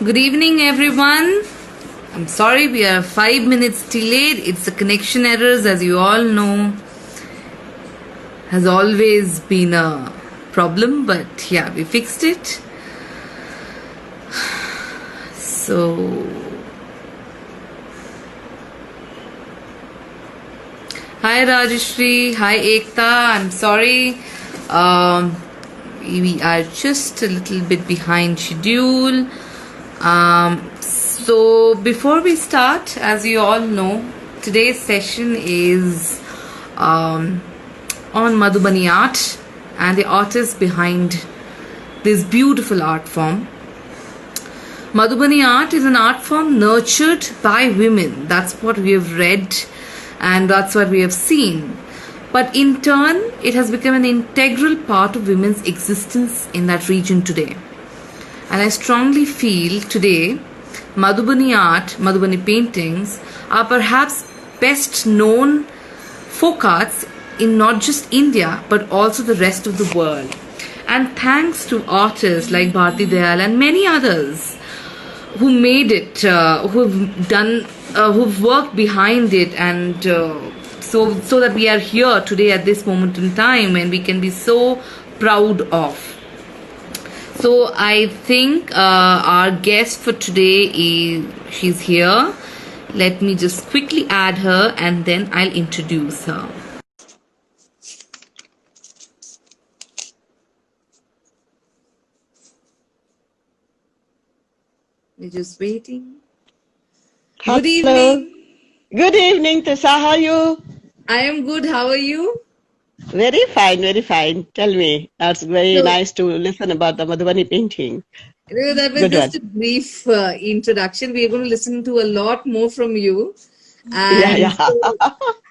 Good evening, everyone. I'm sorry we are 5 minutes delayed. It's the connection errors, as you all know, has always been a problem, but yeah, we fixed it. So, hi Rajeshri, hi Ekta. I'm sorry. We are just a little bit behind schedule. So before we start, as you all know, today's session is on Madhubani art and the artists behind this beautiful art form. Madhubani art is an art form nurtured by women. That's what we have read and that's what we have seen. But in turn, it has become an integral part of women's existence in that region today. And I strongly feel today, Madhubani art, Madhubani paintings are perhaps best known folk arts in not just India but also the rest of the world. And thanks to artists like Bharti Dayal and many others who made it, who've worked behind it, and so that we are here today at this moment in time, and we can be so proud of. So I think our guest for today she's here. Let me just quickly add her and then I'll introduce her. We're just waiting. Hello. Good evening. Good evening, Tessa. How are you? I am good. How are you? Very fine, very fine. Tell me. That's very nice to listen about the Madhubani painting. That was Good just one. a brief introduction. We are going to listen to a lot more from you. Yeah, And yeah.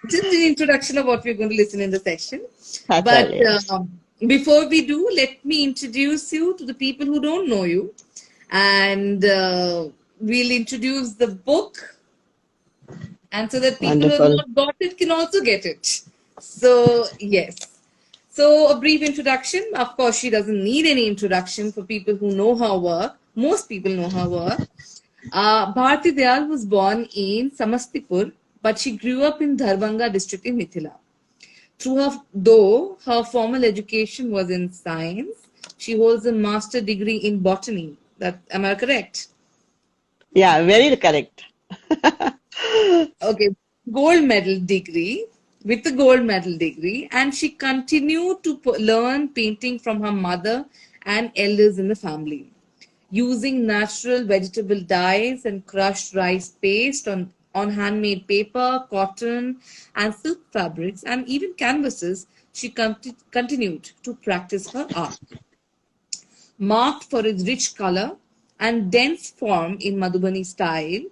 just an introduction of what we're going to listen in the session. That's But all, yes. before we do, let me introduce you to the people who don't know you. And we'll introduce the book. And so that people who have Wonderful. not got it can also get it. So, yes. So, a brief introduction. Of course, she doesn't need any introduction for people who know her work. Most people know her work. Bharti Dayal was born in Samastipur, but she grew up in Darbhanga district in Mithila. Though her formal education was in science, she holds a master degree in botany. Am I correct? Yeah, very correct. Okay, gold medal degree with the gold medal degree, and she continued to learn painting from her mother and elders in the family, using natural vegetable dyes and crushed rice paste on handmade paper, cotton, and silk fabrics, and even canvases. She continued to practice her art, marked for its rich color and dense form in Madhubani style.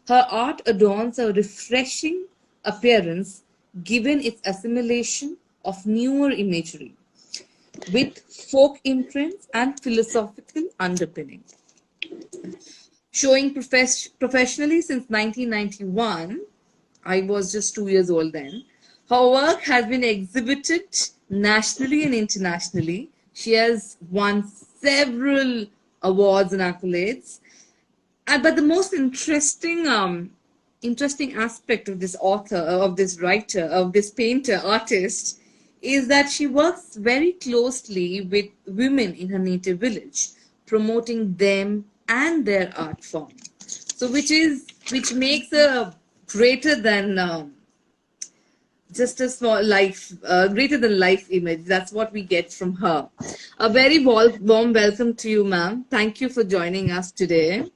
Her art adorns a refreshing appearance given its assimilation of newer imagery with folk imprints and philosophical underpinning. Showing professionally since 1991, I was just 2 years old then. Her work has been exhibited nationally and internationally. She has won several awards and accolades. But the most interesting aspect of this author, of this writer, of this painter, artist, is that she works very closely with women in her native village, promoting them and their art form. So, which makes a greater than just a small life, greater than life image. That's what we get from her. A very warm welcome to you, ma'am. Thank you for joining us today.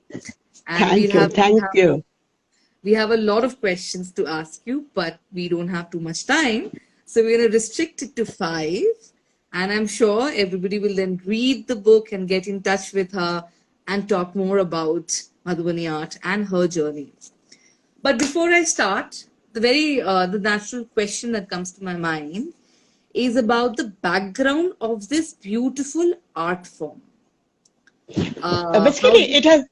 And Thank you. We have a lot of questions to ask you, but we don't have too much time. So we're going to restrict it to 5. And I'm sure everybody will then read the book and get in touch with her and talk more about Madhubani art and her journey. But before I start, the natural question that comes to my mind is about the background of this beautiful art form. Basically, it has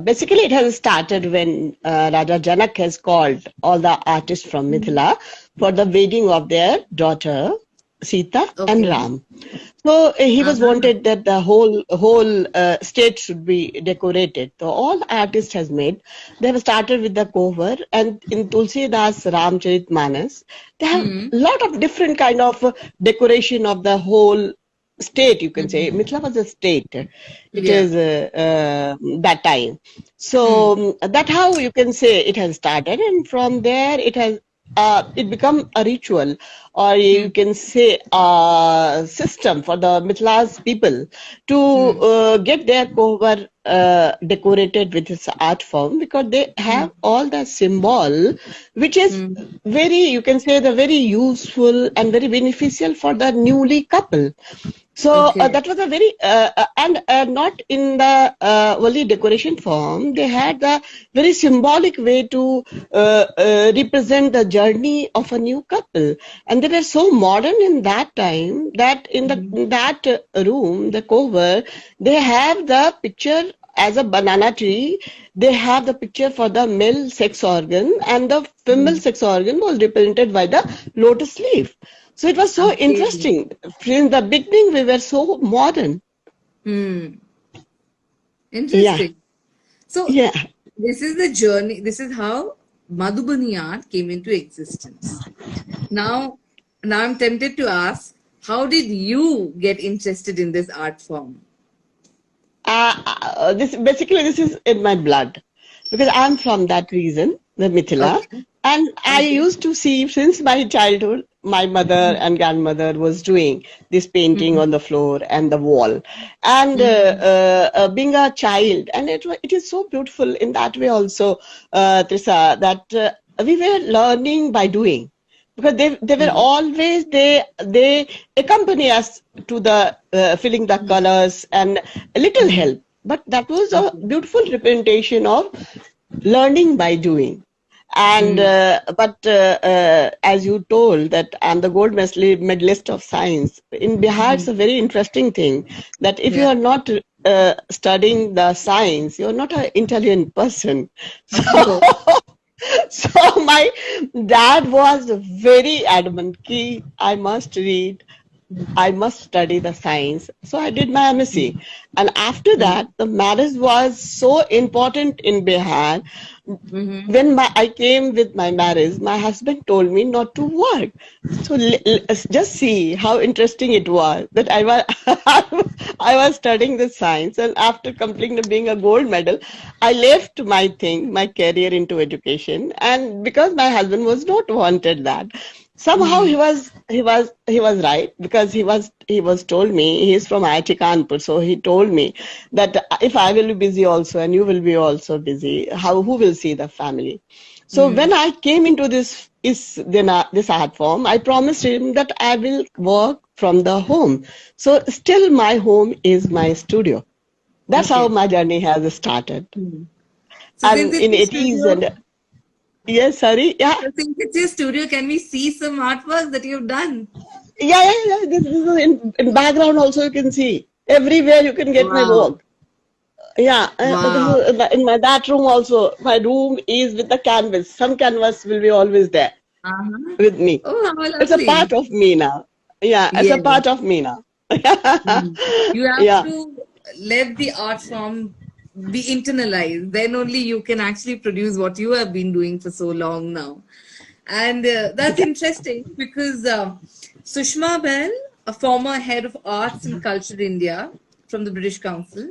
basically it has started when Raja Janak has called all the artists from Mithila for the wedding of their daughter. Sita, and Okay. Ram. So he was Uh-huh. wanted that the whole state should be decorated. So all artists has made. They have started with the cover, and in Tulsidas Ramcharitmanas, they have Hmm. a lot of different kind of decoration of the whole state. You can say Hmm. Mithila was a state. It Yeah. is that time. Hmm. So that how you can say it has started, and from there it become a ritual, or Hmm. you can say a system for the Mithilas people to Hmm. get their cover decorated with this art form, because they Hmm. have all the symbol which is Hmm. very, you can say, the very useful and very beneficial for the newly couple. So Okay. that was a very and not in the only decoration form. They had the very symbolic way to represent the journey of a new couple, and they were so modern in that time that Hmm. in that room, the cover, they have the picture as a banana tree. They have the picture for the male sex organ, and the female Hmm. sex organ was represented by the lotus leaf. So it was so Okay. interesting. In the beginning, we were so modern. Hmm. Yeah, Interesting. So yeah. this is the journey. This is how Madhubani art came into existence. Now, now I'm tempted to ask, how did you get interested in this art form? This is in my blood, because I'm from that region, the Mithila, Okay. and I Okay. used to see since my childhood. My mother and grandmother was doing this painting Hmm. on the floor and the wall, and Hmm. being a child, and it is so beautiful in that way also, Trisa, that we were learning by doing, because they were Hmm. always they accompany us to the filling the Hmm. colors and a little Hmm. help, but that was a Okay. beautiful representation of learning by doing. And Hmm. as you told that I'm the gold medalist of science in Bihar, Hmm. it's a very interesting thing that if you Yeah. are not studying the science, you're not an intelligent person. So Oh. so my dad was very adamant ki I must read, I must study the science. So I did my MSc. And after Hmm. that, the marriage was so important in Bihar. Hmm. When I came with my marriage, my husband told me not to work. So just see how interesting it was that I was I was studying the science, and after completing being a gold medal, I left my career into education, and because my husband was not wanted that. Somehow Hmm. he was right, because he was told me he is from IIT Kanpur, so he told me that if I will be busy also and you will be also busy, how who will see the family? So Hmm. when I came into this art form, I promised him that I will work from the home. So still my home is my studio. That's how Okay. my journey has started. Hmm. So since And it's in your 80s studio, and yes, sorry, yeah, so since it's your studio, can we see some artwork that you've done? yeah. This is in background also you can see everywhere you can get my Wow. work. Yeah, this Wow. is in my that room also. My room is with the canvas. Some canvas will be always there Uh-huh. with me. Oh, how It's a lovely. part of me now. Yeah, it's a Yes. part of me now. Mm. You have Yeah, to let the art form be internalized. Then only you can actually produce what you have been doing for so long now. And that's interesting because Sushma Bell, a former head of Arts and Culture India from the British Council,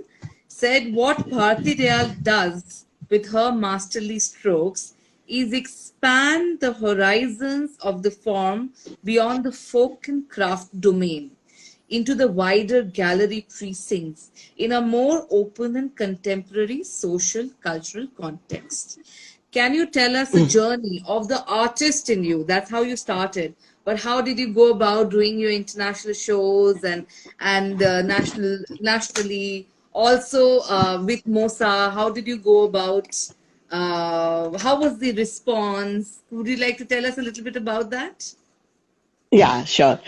said what Bharti Dayal does with her masterly strokes is expand the horizons of the form beyond the folk and craft domain into the wider gallery precincts in a more open and contemporary social cultural context. Can you tell us the journey of the artist in you? That's how you started. But how did you go about doing your international shows and nationally? Also with Mosa, how did you go about? How was the response? Would you like to tell us a little bit about that? Yeah, sure.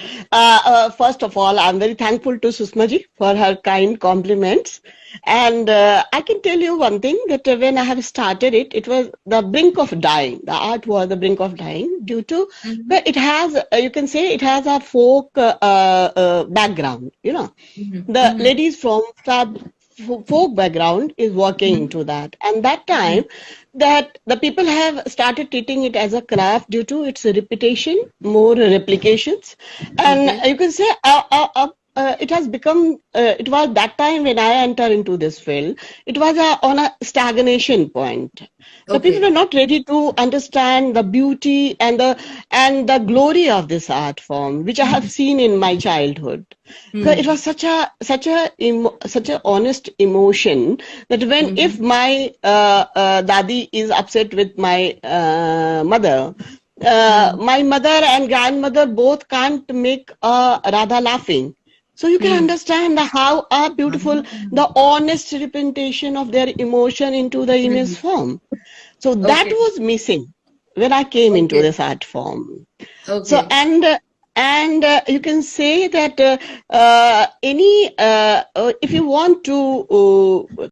First of all, I'm very thankful to Susmaji for her kind compliments. And I can tell you one thing that when I have started it, it was the brink of dying. The art was the brink of dying due to, Mm-hmm. well, it has, you can say it has a folk background, you know. Mm-hmm. The Mm-hmm. ladies from folk background is working Mm-hmm. into that, and that time that the people have started treating it as a craft due to its reputation, more replications, and Okay. you can say it has become it was that time when I entered into this field, it was on a stagnation point. The people Okay. were not ready to understand the beauty and the glory of this art form, which I have seen in my childhood. So it Mm-hmm. was such a honest emotion that when Mm-hmm. if my dadi is upset with my mother, my mother and grandmother both can't make Radha laughing. So you can Mm-hmm. understand how beautiful the honest representation of their emotion into the image Mm-hmm. form. So that Okay. was missing when I came into Okay. this art form. So Okay. and you can say that any if you want to